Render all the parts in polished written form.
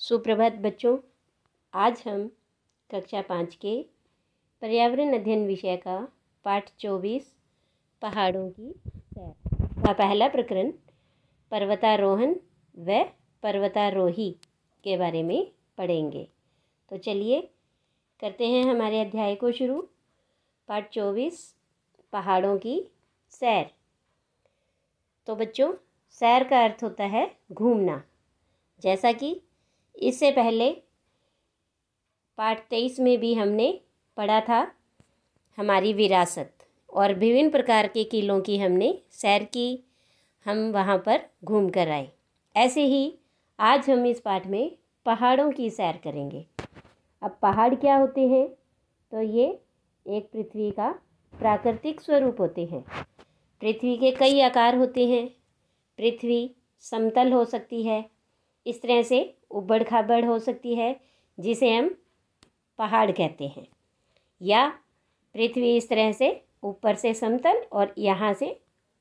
सुप्रभात बच्चों। आज हम कक्षा 5 के पर्यावरण अध्ययन विषय का पाठ 24 पहाड़ों की सैर का पहला प्रकरण पर्वतारोहण व पर्वतारोही के बारे में पढ़ेंगे। तो चलिए करते हैं हमारे अध्याय को शुरू। पाठ 24 पहाड़ों की सैर। तो बच्चों, सैर का अर्थ होता है घूमना। जैसा कि इससे पहले पाठ 23 में भी हमने पढ़ा था हमारी विरासत और विभिन्न प्रकार के किलों की हमने सैर की, हम वहाँ पर घूम कर आए। ऐसे ही आज हम इस पाठ में पहाड़ों की सैर करेंगे। अब पहाड़ क्या होते हैं? तो ये एक पृथ्वी का प्राकृतिक स्वरूप होते हैं। पृथ्वी के कई आकार होते हैं। पृथ्वी समतल हो सकती है, इस तरह से उबड़ खाबड़ हो सकती है जिसे हम पहाड़ कहते हैं, या पृथ्वी इस तरह से ऊपर से समतल और यहाँ से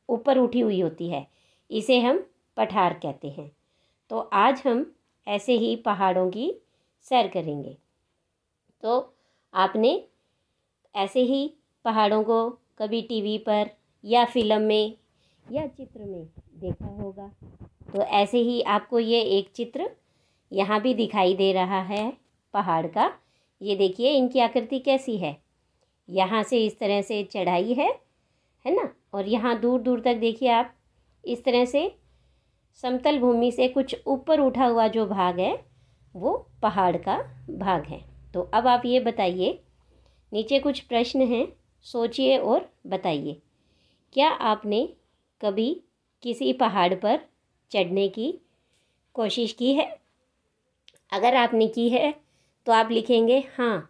ऊपर उठी हुई होती है, इसे हम पठार कहते हैं। तो आज हम ऐसे ही पहाड़ों की सैर करेंगे। तो आपने ऐसे ही पहाड़ों को कभी टीवी पर या फिल्म में या चित्र में देखा होगा। तो ऐसे ही आपको ये एक चित्र यहाँ भी दिखाई दे रहा है पहाड़ का। ये देखिए इनकी आकृति कैसी है। यहाँ से इस तरह से चढ़ाई है ना, और यहाँ दूर दूर तक देखिए आप, इस तरह से समतल भूमि से कुछ ऊपर उठा हुआ जो भाग है वो पहाड़ का भाग है। तो अब आप ये बताइए, नीचे कुछ प्रश्न हैं, सोचिए और बताइए। क्या आपने कभी किसी पहाड़ पर चढ़ने की कोशिश की है? अगर आपने की है तो आप लिखेंगे हाँ,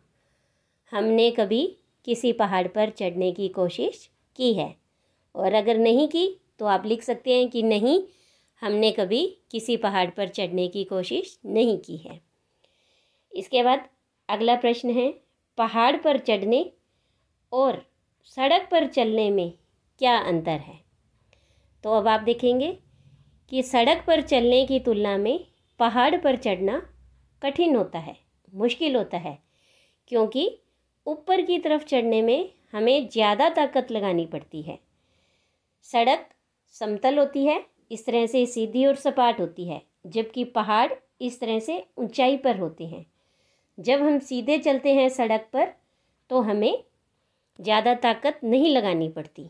हमने कभी किसी पहाड़ पर चढ़ने की कोशिश की है। और अगर नहीं की तो आप लिख सकते हैं कि नहीं, हमने कभी किसी पहाड़ पर चढ़ने की कोशिश नहीं की है। इसके बाद अगला प्रश्न है, पहाड़ पर चढ़ने और सड़क पर चलने में क्या अंतर है? तो अब आप देखेंगे कि सड़क पर चलने की तुलना में पहाड़ पर चढ़ना कठिन होता है, मुश्किल होता है, क्योंकि ऊपर की तरफ चढ़ने में हमें ज़्यादा ताकत लगानी पड़ती है। सड़क समतल होती है, इस तरह से सीधी और सपाट होती है, जबकि पहाड़ इस तरह से ऊंचाई पर होते हैं। जब हम सीधे चलते हैं सड़क पर तो हमें ज़्यादा ताकत नहीं लगानी पड़ती,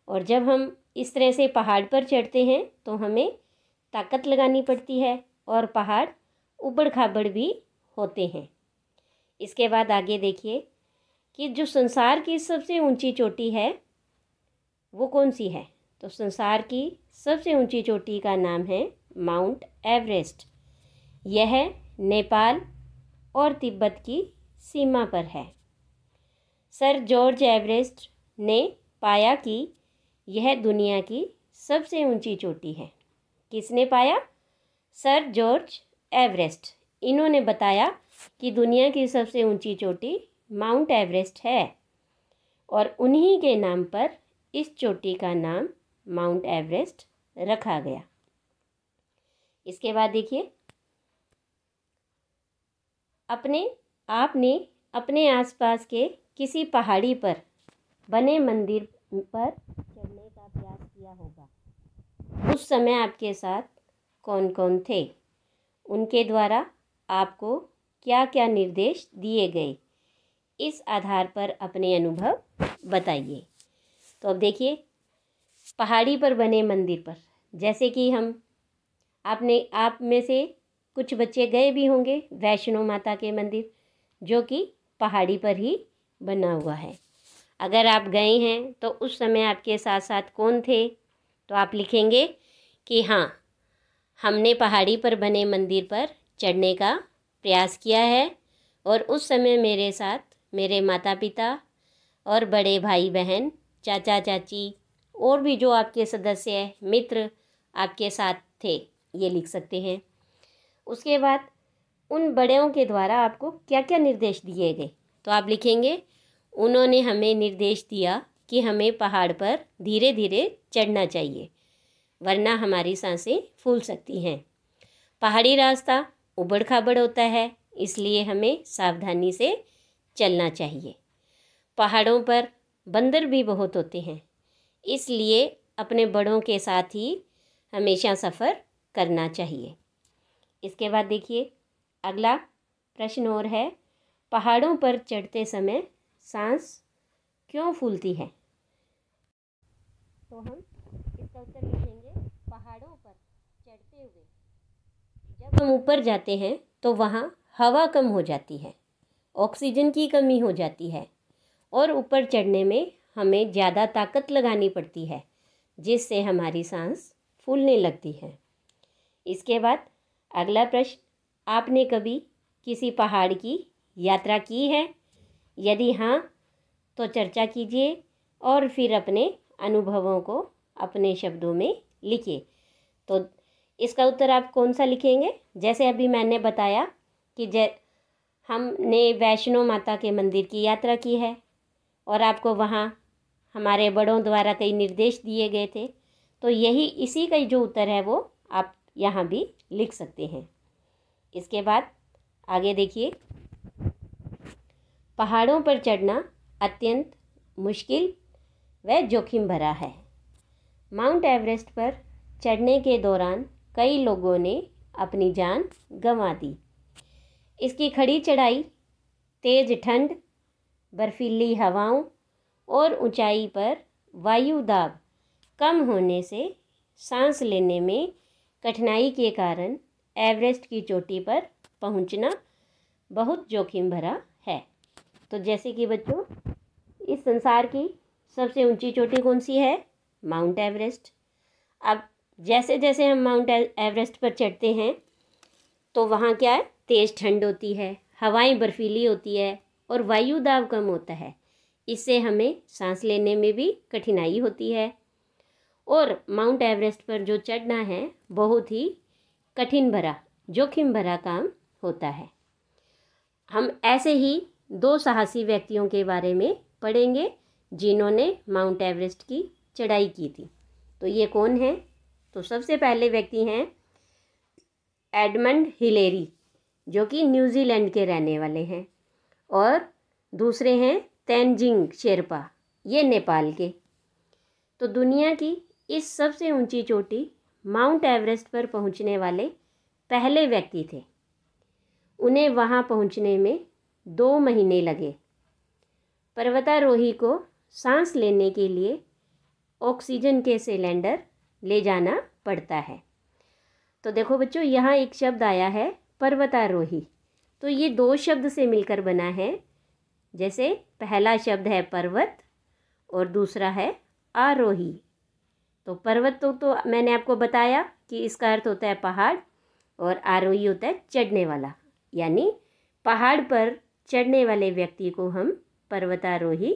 और जब हम इस तरह से पहाड़ पर चढ़ते हैं तो हमें ताकत लगानी पड़ती है और पहाड़ उबड़ खाबड़ भी होते हैं। इसके बाद आगे देखिए कि जो संसार की सबसे ऊंची चोटी है वो कौन सी है? तो संसार की सबसे ऊंची चोटी का नाम है माउंट एवरेस्ट। यह नेपाल और तिब्बत की सीमा पर है। सर जॉर्ज एवरेस्ट ने पाया कि यह दुनिया की सबसे ऊंची चोटी है। किसने पाया? Sir George Everest. इन्होंने बताया कि दुनिया की सबसे ऊंची चोटी माउंट एवरेस्ट है, और उन्हीं के नाम पर इस चोटी का नाम माउंट एवरेस्ट रखा गया। इसके बाद देखिए, आपने अपने आसपास के किसी पहाड़ी पर बने मंदिर पर चढ़ने का प्रयास किया होगा। उस समय आपके साथ कौन कौन थे? उनके द्वारा आपको क्या क्या निर्देश दिए गए? इस आधार पर अपने अनुभव बताइए। तो अब देखिए, पहाड़ी पर बने मंदिर पर, जैसे कि आप में से कुछ बच्चे गए भी होंगे वैष्णो माता के मंदिर, जो कि पहाड़ी पर ही बना हुआ है। अगर आप गए हैं तो उस समय आपके साथ साथ कौन थे? तो आप लिखेंगे कि हाँ, हमने पहाड़ी पर बने मंदिर पर चढ़ने का प्रयास किया है, और उस समय मेरे साथ मेरे माता पिता और बड़े भाई बहन, चाचा चाची और भी जो आपके सदस्य मित्र आपके साथ थे, ये लिख सकते हैं। उसके बाद उन बड़ों के द्वारा आपको क्या क्या निर्देश दिए गए? तो आप लिखेंगे, उन्होंने हमें निर्देश दिया कि हमें पहाड़ पर धीरे धीरे चढ़ना चाहिए, वरना हमारी सांसें फूल सकती हैं। पहाड़ी रास्ता उबड़ खाबड़ होता है, इसलिए हमें सावधानी से चलना चाहिए। पहाड़ों पर बंदर भी बहुत होते हैं, इसलिए अपने बड़ों के साथ ही हमेशा सफ़र करना चाहिए। इसके बाद देखिए अगला प्रश्न और है, पहाड़ों पर चढ़ते समय सांस क्यों फूलती है? तो हम इसका उत्तर लिखेंगे, पहाड़ों पर चढ़ते हुए जब हम ऊपर जाते हैं तो वहाँ हवा कम हो जाती है, ऑक्सीजन की कमी हो जाती है और ऊपर चढ़ने में हमें ज़्यादा ताकत लगानी पड़ती है, जिससे हमारी सांस फूलने लगती है। इसके बाद अगला प्रश्न, आपने कभी किसी पहाड़ की यात्रा की है? यदि हाँ तो चर्चा कीजिए और फिर अपने अनुभवों को अपने शब्दों में लिखिए। तो इसका उत्तर आप कौन सा लिखेंगे? जैसे अभी मैंने बताया कि हमने वैष्णो माता के मंदिर की यात्रा की है और आपको वहाँ हमारे बड़ों द्वारा कई निर्देश दिए गए थे, तो यही इसी का जो उत्तर है वो आप यहाँ भी लिख सकते हैं। इसके बाद आगे देखिए, पहाड़ों पर चढ़ना अत्यंत मुश्किल व जोखिम भरा है। माउंट एवरेस्ट पर चढ़ने के दौरान कई लोगों ने अपनी जान गंवा दी। इसकी खड़ी चढ़ाई, तेज़ ठंड, बर्फीली हवाओं और ऊंचाई पर वायु दाब कम होने से सांस लेने में कठिनाई के कारण एवरेस्ट की चोटी पर पहुंचना बहुत जोखिम भरा है। तो जैसे कि बच्चों, इस संसार की सबसे ऊंची चोटी कौन सी है? Mount Everest. अब जैसे जैसे हम माउंट एवरेस्ट पर चढ़ते हैं तो वहाँ क्या है, तेज़ ठंड होती है, हवाएं बर्फीली होती है और वायु दाब कम होता है। इससे हमें सांस लेने में भी कठिनाई होती है और माउंट एवरेस्ट पर जो चढ़ना है बहुत ही कठिन भरा, जोखिम भरा काम होता है। हम ऐसे ही 2 साहसी व्यक्तियों के बारे में पढ़ेंगे जिन्होंने माउंट एवरेस्ट की चढ़ाई की थी। तो ये कौन है? तो सबसे पहले व्यक्ति हैं एडमंड हिलेरी, जो कि न्यूजीलैंड के रहने वाले हैं, और दूसरे हैं तेनजिंग शेरपा, ये नेपाल के। तो दुनिया की इस सबसे ऊंची चोटी माउंट एवरेस्ट पर पहुंचने वाले पहले व्यक्ति थे। उन्हें वहां पहुंचने में 2 महीने लगे। पर्वतारोही को सांस लेने के लिए ऑक्सीजन के सिलेंडर ले जाना पड़ता है। तो देखो बच्चों, यहाँ एक शब्द आया है पर्वतारोही, तो ये 2 शब्द से मिलकर बना है। जैसे पहला शब्द है पर्वत और दूसरा है आरोही। तो पर्वत तो मैंने आपको बताया कि इसका अर्थ होता है पहाड़, और आरोही होता है चढ़ने वाला, यानी पहाड़ पर चढ़ने वाले व्यक्ति को हम पर्वतारोही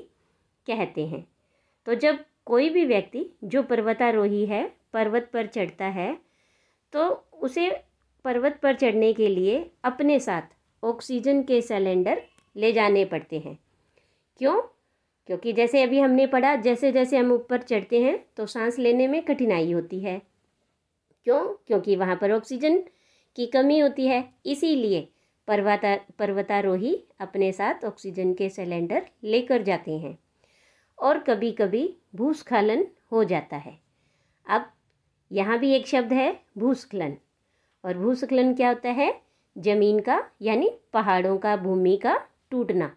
कहते हैं। तो जब कोई भी व्यक्ति जो पर्वतारोही है पर्वत पर चढ़ता है तो उसे पर्वत पर चढ़ने के लिए अपने साथ ऑक्सीजन के सिलेंडर ले जाने पड़ते हैं। क्यों? क्योंकि जैसे अभी हमने पढ़ा, जैसे जैसे हम ऊपर चढ़ते हैं तो सांस लेने में कठिनाई होती है। क्यों? क्योंकि वहाँ पर ऑक्सीजन की कमी होती है। इसीलिए पर्वतारोही अपने साथ ऑक्सीजन के सिलेंडर लेकर जाते हैं। और कभी कभी भूस्खलन हो जाता है। अब यहाँ भी एक शब्द है भूस्खलन, और भूस्खलन क्या होता है? ज़मीन का, यानी पहाड़ों का, भूमि का टूटना।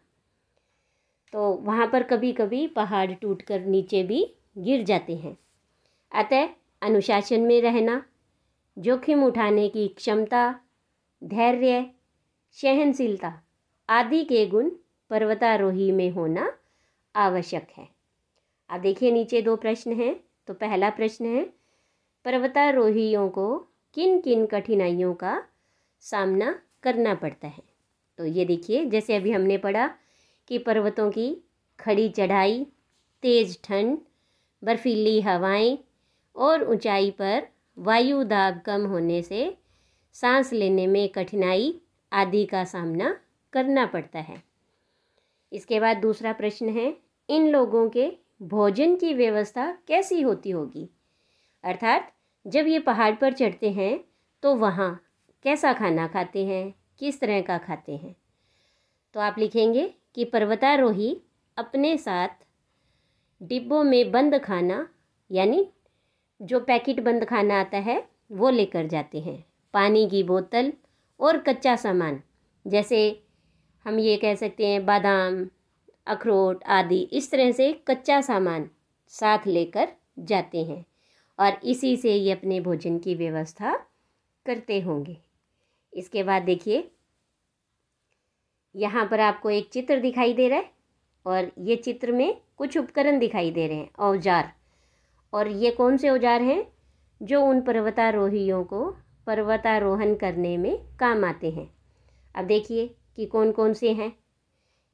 तो वहाँ पर कभी कभी पहाड़ टूटकर नीचे भी गिर जाते हैं। अतः अनुशासन में रहना, जोखिम उठाने की क्षमता, धैर्य, सहनशीलता आदि के गुण पर्वतारोही में होना आवश्यक है। अब देखिए नीचे 2 प्रश्न हैं। तो पहला प्रश्न है, पर्वतारोहियों को किन किन कठिनाइयों का सामना करना पड़ता है? तो ये देखिए, जैसे अभी हमने पढ़ा कि पर्वतों की खड़ी चढ़ाई, तेज़ ठंड, बर्फीली हवाएं और ऊंचाई पर वायु दाब कम होने से सांस लेने में कठिनाई आदि का सामना करना पड़ता है। इसके बाद दूसरा प्रश्न है, इन लोगों के भोजन की व्यवस्था कैसी होती होगी? अर्थात जब ये पहाड़ पर चढ़ते हैं तो वहाँ कैसा खाना खाते हैं, किस तरह का खाते हैं। तो आप लिखेंगे कि पर्वतारोही अपने साथ डिब्बों में बंद खाना, यानी जो पैकेट बंद खाना आता है वो लेकर जाते हैं। पानी की बोतल और कच्चा सामान, जैसे हम ये कह सकते हैं बादाम, अखरोट आदि, इस तरह से कच्चा सामान साथ लेकर जाते हैं और इसी से ये अपने भोजन की व्यवस्था करते होंगे। इसके बाद देखिए, यहाँ पर आपको एक चित्र दिखाई दे रहा है और ये चित्र में कुछ उपकरण दिखाई दे रहे हैं, औजार। और ये कौन से औजार हैं जो उन पर्वतारोहियों को पर्वतारोहण करने में काम आते हैं। अब देखिए कि कौन कौन से हैं।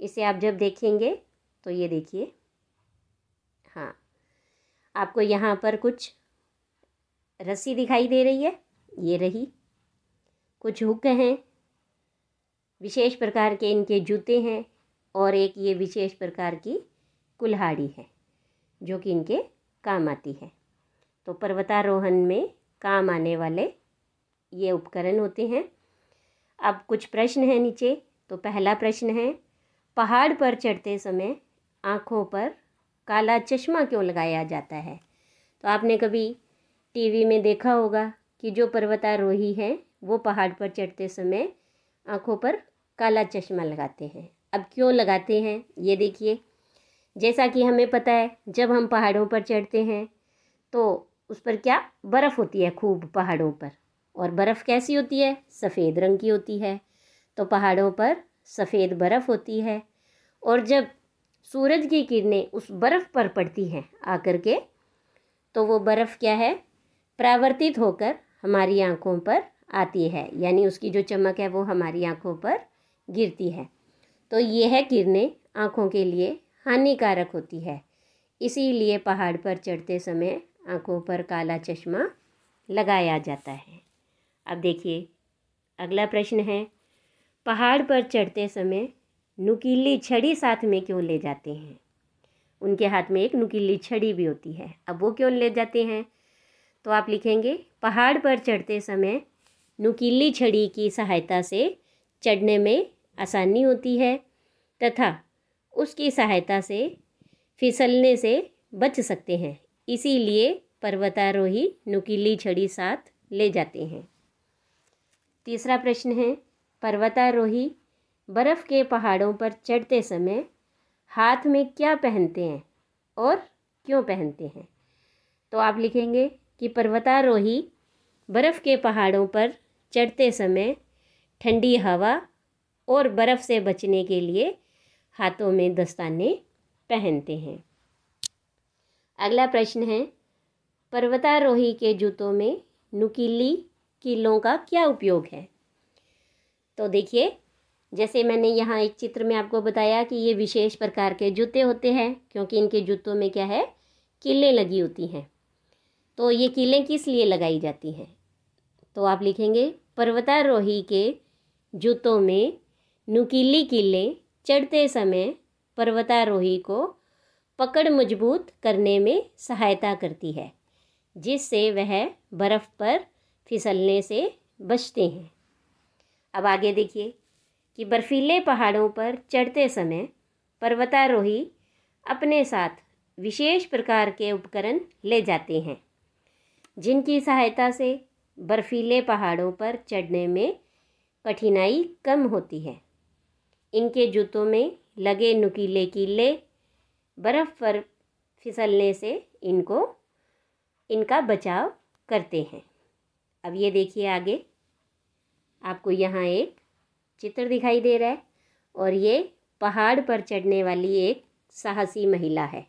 इसे आप जब देखेंगे तो ये देखिए, हाँ, आपको यहाँ पर कुछ रस्सी दिखाई दे रही है, ये रही। कुछ हुक हैं, विशेष प्रकार के इनके जूते हैं और एक ये विशेष प्रकार की कुल्हाड़ी है जो कि इनके काम आती है। तो पर्वतारोहण में काम आने वाले ये उपकरण होते हैं। अब कुछ प्रश्न हैं नीचे। तो पहला प्रश्न है, पहाड़ पर चढ़ते समय आँखों पर काला चश्मा क्यों लगाया जाता है। तो आपने कभी टीवी में देखा होगा कि जो पर्वतारोही हैं वो पहाड़ पर चढ़ते समय आँखों पर काला चश्मा लगाते हैं। अब क्यों लगाते हैं ये देखिए। जैसा कि हमें पता है, जब हम पहाड़ों पर चढ़ते हैं तो उस पर क्या बर्फ़ होती है खूब पहाड़ों पर, और बर्फ़ कैसी होती है, सफ़ेद रंग की होती है। तो पहाड़ों पर सफ़ेद बर्फ़ होती है और जब सूरज की किरणें उस बर्फ़ पर पड़ती हैं आकर के, तो वो बर्फ़ क्या है, परावर्तित होकर हमारी आँखों पर आती है, यानी उसकी जो चमक है वो हमारी आँखों पर गिरती है। तो ये है किरणें आँखों के लिए हानिकारक होती है, इसीलिए पहाड़ पर चढ़ते समय आँखों पर काला चश्मा लगाया जाता है। अब देखिए अगला प्रश्न है, पहाड़ पर चढ़ते समय नुकीली छड़ी साथ में क्यों ले जाते हैं। उनके हाथ में एक नुकीली छड़ी भी होती है। अब वो क्यों ले जाते हैं, तो आप लिखेंगे, पहाड़ पर चढ़ते समय नुकीली छड़ी की सहायता से चढ़ने में आसानी होती है तथा उसकी सहायता से फिसलने से बच सकते हैं, इसीलिए पर्वतारोही नुकीली छड़ी साथ ले जाते हैं। तीसरा प्रश्न है, पर्वतारोही बर्फ़ के पहाड़ों पर चढ़ते समय हाथ में क्या पहनते हैं और क्यों पहनते हैं। तो आप लिखेंगे कि पर्वतारोही बर्फ़ के पहाड़ों पर चढ़ते समय ठंडी हवा और बर्फ़ से बचने के लिए हाथों में दस्ताने पहनते हैं। अगला प्रश्न है, पर्वतारोही के जूतों में नुकीली कीलों का क्या उपयोग है। तो देखिए, जैसे मैंने यहाँ एक चित्र में आपको बताया कि ये विशेष प्रकार के जूते होते हैं, क्योंकि इनके जूतों में क्या है, कीलें लगी होती हैं। तो ये कीलें किस लिए लगाई जाती हैं, तो आप लिखेंगे, पर्वतारोही के जूतों में नुकीली कीलें चढ़ते समय पर्वतारोही को पकड़ मजबूत करने में सहायता करती है, जिससे वह बर्फ़ पर फिसलने से बचते हैं। अब आगे देखिए कि बर्फीले पहाड़ों पर चढ़ते समय पर्वतारोही अपने साथ विशेष प्रकार के उपकरण ले जाते हैं, जिनकी सहायता से बर्फीले पहाड़ों पर चढ़ने में कठिनाई कम होती है। इनके जूतों में लगे नुकीले कीले बर्फ़ पर फिसलने से इनका बचाव करते हैं। अब ये देखिए, आगे आपको यहाँ एक चित्र दिखाई दे रहा है और ये पहाड़ पर चढ़ने वाली एक साहसी महिला है।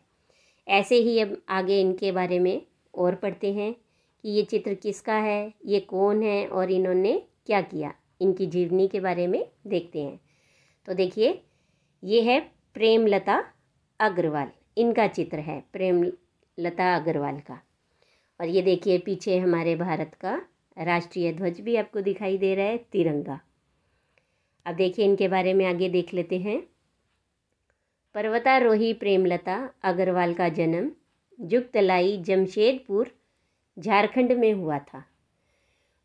ऐसे ही अब आगे इनके बारे में और पढ़ते हैं कि ये चित्र किसका है, ये कौन है और इन्होंने क्या किया, इनकी जीवनी के बारे में देखते हैं। तो देखिए, ये है प्रेमलता अग्रवाल, इनका चित्र है प्रेमलता अग्रवाल का। और ये देखिए पीछे हमारे भारत का राष्ट्रीय ध्वज भी आपको दिखाई दे रहा है, तिरंगा। अब देखिए इनके बारे में आगे देख लेते हैं। पर्वतारोही प्रेमलता अग्रवाल का जन्म जुगतलाई जमशेदपुर झारखंड में हुआ था।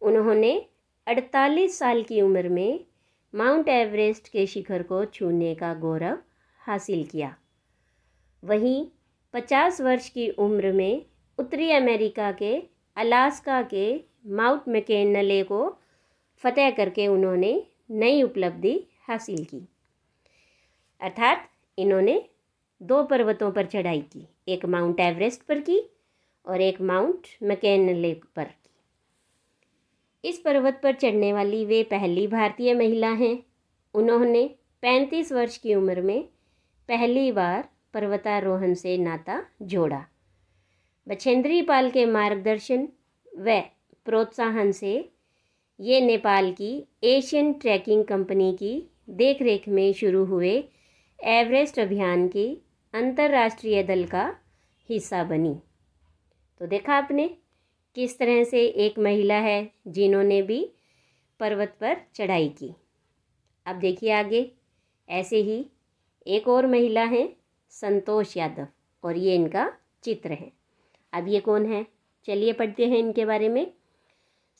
उन्होंने 48 साल की उम्र में माउंट एवरेस्ट के शिखर को छूने का गौरव हासिल किया। वहीं 50 वर्ष की उम्र में उत्तरी अमेरिका के अलास्का के माउंट मैककिनले को फतेह करके उन्होंने नई उपलब्धि हासिल की। अर्थात इन्होंने 2 पर्वतों पर चढ़ाई की, एक माउंट एवरेस्ट पर की और एक माउंट मैककिनले पर की। इस पर्वत पर चढ़ने वाली वे पहली भारतीय महिला हैं। उन्होंने 35 वर्ष की उम्र में पहली बार पर्वतारोहण से नाता जोड़ा। बछेंद्री पाल के मार्गदर्शन व प्रोत्साहन से ये नेपाल की एशियन ट्रैकिंग कंपनी की देखरेख में शुरू हुए एवरेस्ट अभियान की अंतर्राष्ट्रीय दल का हिस्सा बनी। तो देखा आपने किस तरह से एक महिला है जिन्होंने भी पर्वत पर चढ़ाई की। अब देखिए आगे, ऐसे ही एक और महिला है संतोष यादव, और ये इनका चित्र है। अब ये कौन है, चलिए पढ़ते हैं इनके बारे में।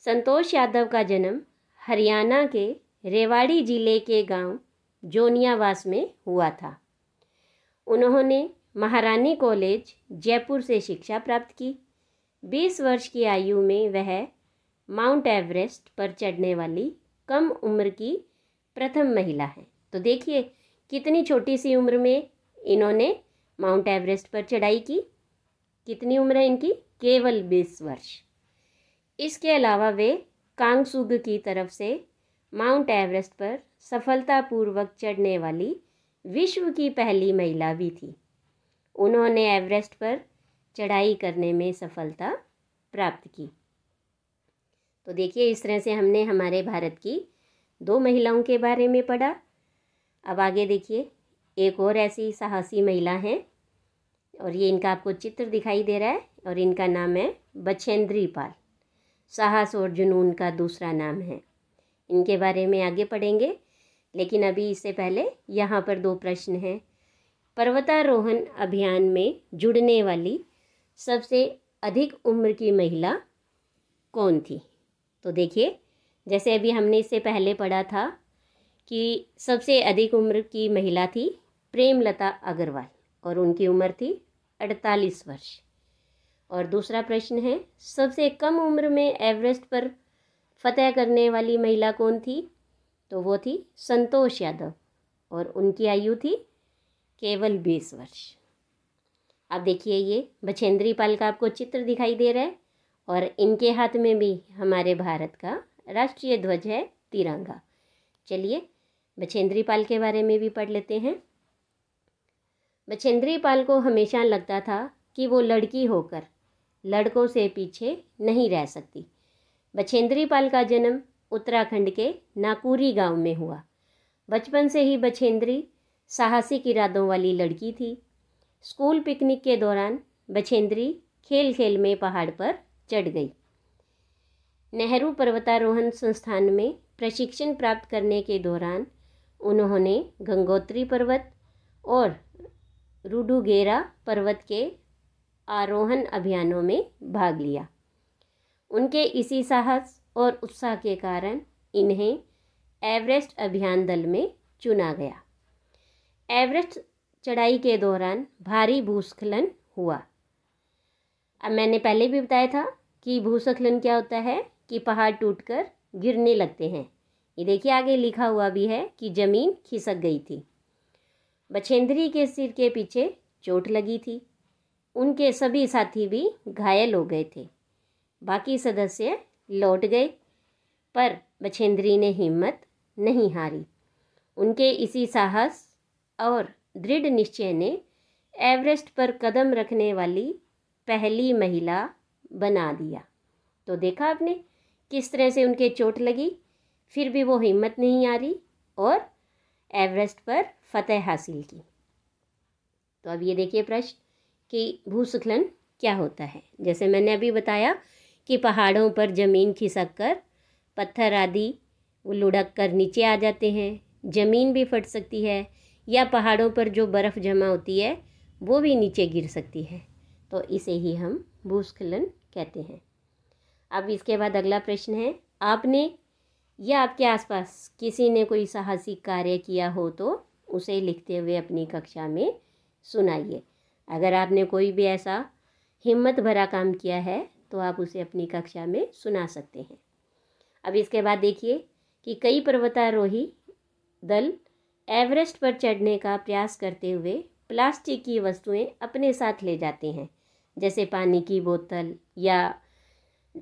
संतोष यादव का जन्म हरियाणा के रेवाड़ी जिले के गांव जोनियावास में हुआ था। उन्होंने महारानी कॉलेज जयपुर से शिक्षा प्राप्त की। 20 वर्ष की आयु में वह माउंट एवरेस्ट पर चढ़ने वाली कम उम्र की प्रथम महिला है। तो देखिए कितनी छोटी सी उम्र में इन्होंने माउंट एवरेस्ट पर चढ़ाई की। कितनी उम्र है इनकी, केवल 20 वर्ष। इसके अलावा वे कांगसुग की तरफ से माउंट एवरेस्ट पर सफलतापूर्वक चढ़ने वाली विश्व की पहली महिला भी थी। उन्होंने एवरेस्ट पर चढ़ाई करने में सफलता प्राप्त की। तो देखिए इस तरह से हमने हमारे भारत की 2 महिलाओं के बारे में पढ़ा। अब आगे देखिए, एक और ऐसी साहसी महिला हैं और ये इनका आपको चित्र दिखाई दे रहा है और इनका नाम है बछेंद्री पाल। साहस और जुनून का दूसरा नाम है। इनके बारे में आगे पढ़ेंगे, लेकिन अभी इससे पहले यहाँ पर 2 प्रश्न हैं। पर्वतारोहण अभियान में जुड़ने वाली सबसे अधिक उम्र की महिला कौन थी? तो देखिए, जैसे अभी हमने इससे पहले पढ़ा था कि सबसे अधिक उम्र की महिला थी प्रेमलता अग्रवाल और उनकी उम्र थी 48 वर्ष। और दूसरा प्रश्न है, सबसे कम उम्र में एवरेस्ट पर फतेह करने वाली महिला कौन थी? तो वो थी संतोष यादव और उनकी आयु थी केवल 20 वर्ष। अब देखिए ये बछेंद्री पाल का आपको चित्र दिखाई दे रहा है और इनके हाथ में भी हमारे भारत का राष्ट्रीय ध्वज है, तिरंगा। चलिए बछेंद्री पाल के बारे में भी पढ़ लेते हैं। बछेंद्री पाल को हमेशा लगता था कि वो लड़की होकर लड़कों से पीछे नहीं रह सकती। बछेंद्री पाल का जन्म उत्तराखंड के नाकुरी गांव में हुआ। बचपन से ही बछेंद्री साहसिक इरादों वाली लड़की थी। स्कूल पिकनिक के दौरान बछेंद्री खेल खेल में पहाड़ पर चढ़ गई। नेहरू पर्वतारोहण संस्थान में प्रशिक्षण प्राप्त करने के दौरान उन्होंने गंगोत्री पर्वत और रुडुगेरा पर्वत के आरोहण अभियानों में भाग लिया। उनके इसी साहस और उत्साह के कारण इन्हें एवरेस्ट अभियान दल में चुना गया। एवरेस्ट चढ़ाई के दौरान भारी भूस्खलन हुआ। अब मैंने पहले भी बताया था कि भूस्खलन क्या होता है कि पहाड़ टूटकर गिरने लगते हैं। ये देखिए आगे लिखा हुआ भी है कि ज़मीन खिसक गई थी। बछेंद्री के सिर के पीछे चोट लगी थी। उनके सभी साथी भी घायल हो गए थे। बाकी सदस्य लौट गए, पर बछेंद्री ने हिम्मत नहीं हारी। उनके इसी साहस और दृढ़ निश्चय ने एवरेस्ट पर कदम रखने वाली पहली महिला बना दिया। तो देखा आपने किस तरह से उनके चोट लगी, फिर भी वो हिम्मत नहीं हारी और एवरेस्ट पर फतेह हासिल की। तो अब ये देखिए प्रश्न कि भूस्खलन क्या होता है। जैसे मैंने अभी बताया कि पहाड़ों पर ज़मीन खिसक कर पत्थर आदि लुढ़क कर नीचे आ जाते हैं। ज़मीन भी फट सकती है या पहाड़ों पर जो बर्फ़ जमा होती है वो भी नीचे गिर सकती है। तो इसे ही हम भूस्खलन कहते हैं। अब इसके बाद अगला प्रश्न है, आपने या आपके आसपास किसी ने कोई साहसिक कार्य किया हो तो उसे लिखते हुए अपनी कक्षा में सुनाइए। अगर आपने कोई भी ऐसा हिम्मत भरा काम किया है तो आप उसे अपनी कक्षा में सुना सकते हैं। अब इसके बाद देखिए कि कई पर्वतारोही दल एवरेस्ट पर चढ़ने का प्रयास करते हुए प्लास्टिक की वस्तुएं अपने साथ ले जाते हैं, जैसे पानी की बोतल या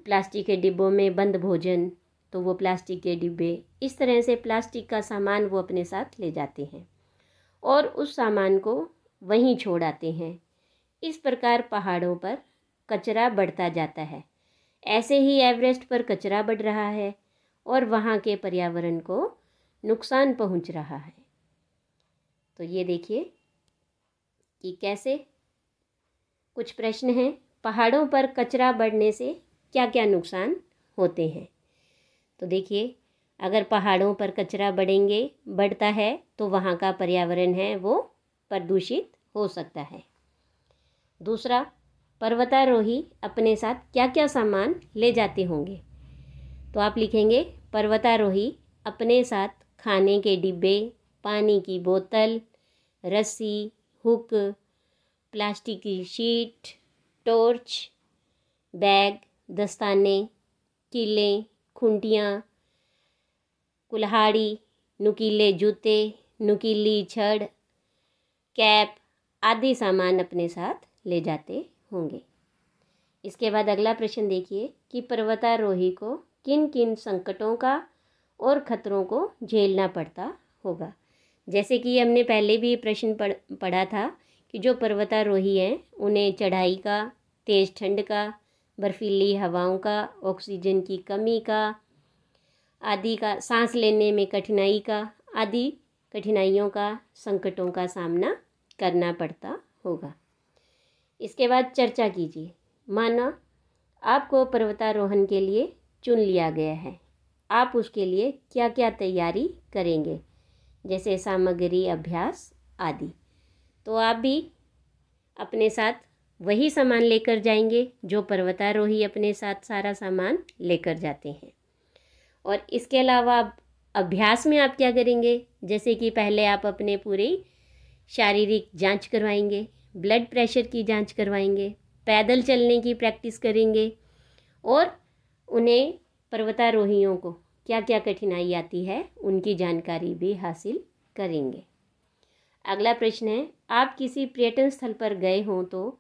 प्लास्टिक के डिब्बों में बंद भोजन, तो वो प्लास्टिक के डिब्बे, इस तरह से प्लास्टिक का सामान वो अपने साथ ले जाते हैं और उस सामान को वहीं छोड़ आते हैं। इस प्रकार पहाड़ों पर कचरा बढ़ता जाता है। ऐसे ही एवरेस्ट पर कचरा बढ़ रहा है और वहाँ के पर्यावरण को नुकसान पहुँच रहा है। तो ये देखिए कि कैसे कुछ प्रश्न हैं, पहाड़ों पर कचरा बढ़ने से क्या क्या नुकसान होते हैं। तो देखिए, अगर पहाड़ों पर कचरा बढ़ता है तो वहाँ का पर्यावरण है वो प्रदूषित हो सकता है। दूसरा, पर्वतारोही अपने साथ क्या क्या सामान ले जाते होंगे। तो आप लिखेंगे पर्वतारोही अपने साथ खाने के डिब्बे, पानी की बोतल, रस्सी, हुक, प्लास्टिक की शीट, टॉर्च, बैग, दस्ताने, कीलें, खुंटियाँ, कुल्हाड़ी, नुकीले जूते, नुकीली छड़, कैप आदि सामान अपने साथ ले जाते होंगे। इसके बाद अगला प्रश्न देखिए कि पर्वतारोही को किन किन संकटों का और खतरों को झेलना पड़ता होगा। जैसे कि हमने पहले भी प्रश्न पढ़ा था कि जो पर्वतारोही हैं उन्हें चढ़ाई का, तेज़ ठंड का, बर्फीली हवाओं का, ऑक्सीजन की कमी का आदि का, सांस लेने में कठिनाई का आदि कठिनाइयों का, संकटों का सामना करना पड़ता होगा। इसके बाद चर्चा कीजिए। माना आपको पर्वतारोहण के लिए चुन लिया गया है, आप उसके लिए क्या क्या तैयारी करेंगे, जैसे सामग्री, अभ्यास आदि। तो आप भी अपने साथ वही सामान लेकर जाएंगे जो पर्वतारोही अपने साथ सारा सामान लेकर जाते हैं। और इसके अलावा अभ्यास में आप क्या करेंगे, जैसे कि पहले आप अपने पूरी शारीरिक जांच करवाएंगे, ब्लड प्रेशर की जांच करवाएंगे, पैदल चलने की प्रैक्टिस करेंगे और उन्हें पर्वतारोहियों को क्या क्या कठिनाई आती है उनकी जानकारी भी हासिल करेंगे। अगला प्रश्न है, आप किसी पर्यटन स्थल पर गए हों तो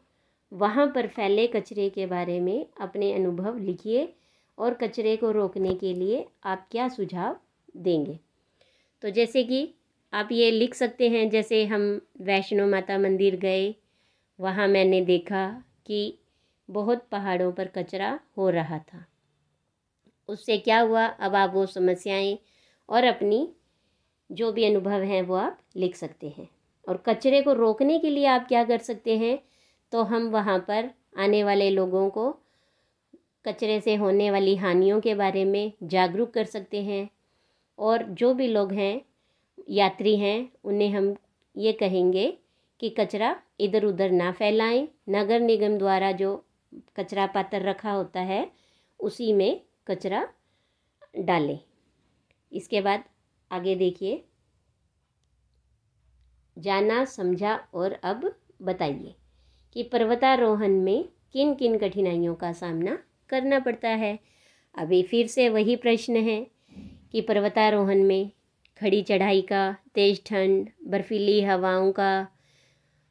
वहाँ पर फैले कचरे के बारे में अपने अनुभव लिखिए और कचरे को रोकने के लिए आप क्या सुझाव देंगे। तो जैसे कि आप ये लिख सकते हैं, जैसे हम वैष्णो माता मंदिर गए, वहाँ मैंने देखा कि बहुत पहाड़ों पर कचरा हो रहा था, उससे क्या हुआ। अब आप वो समस्याएं और अपनी जो भी अनुभव हैं वो आप लिख सकते हैं। और कचरे को रोकने के लिए आप क्या कर सकते हैं, तो हम वहाँ पर आने वाले लोगों को कचरे से होने वाली हानियों के बारे में जागरूक कर सकते हैं। और जो भी लोग हैं, यात्री हैं, उन्हें हम ये कहेंगे कि कचरा इधर उधर ना फैलाएं, नगर निगम द्वारा जो कचरा पात्र रखा होता है उसी में कचरा डालें। इसके बाद आगे देखिए, जाना समझा और अब बताइए कि पर्वतारोहण में किन किन कठिनाइयों का सामना करना पड़ता है। अभी फिर से वही प्रश्न है कि पर्वतारोहण में खड़ी चढ़ाई का, तेज़ ठंड, बर्फीली हवाओं का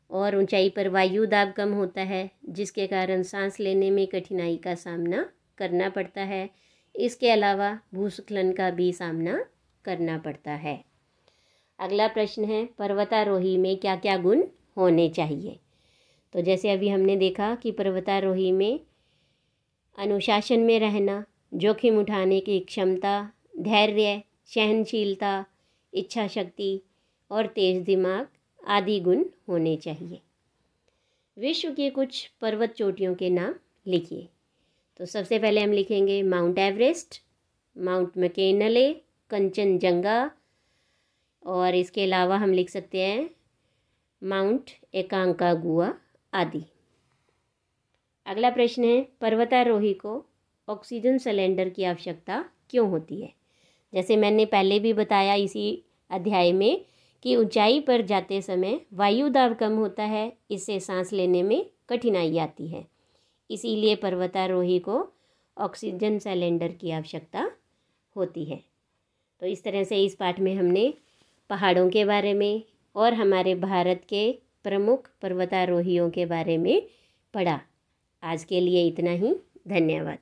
और ऊंचाई पर वायु दाब कम होता है, जिसके कारण सांस लेने में कठिनाई का सामना करना पड़ता है। इसके अलावा भूस्खलन का भी सामना करना पड़ता है। अगला प्रश्न है, पर्वतारोही में क्या क्या गुण होने चाहिए। तो जैसे अभी हमने देखा कि पर्वतारोही में अनुशासन में रहना, जोखिम उठाने की क्षमता, धैर्य, सहनशीलता, इच्छा शक्ति और तेज दिमाग आदि गुण होने चाहिए। विश्व की कुछ पर्वत चोटियों के नाम लिखिए। तो सबसे पहले हम लिखेंगे mount Everest, mount McKinley, Kanchenjunga, और इसके अलावा हम लिख सकते हैं माउंट एकांकागुआ आदि। अगला प्रश्न है, पर्वतारोही को ऑक्सीजन सिलेंडर की आवश्यकता क्यों होती है। जैसे मैंने पहले भी बताया इसी अध्याय में कि ऊंचाई पर जाते समय वायु दाब कम होता है, इससे सांस लेने में कठिनाई आती है। इसीलिए पर्वतारोही को ऑक्सीजन सिलेंडर की आवश्यकता होती है। तो इस तरह से इस पाठ में हमने पहाड़ों के बारे में और हमारे भारत के प्रमुख पर्वतारोहियों के बारे में पढ़ा। आज के लिए इतना ही। धन्यवाद।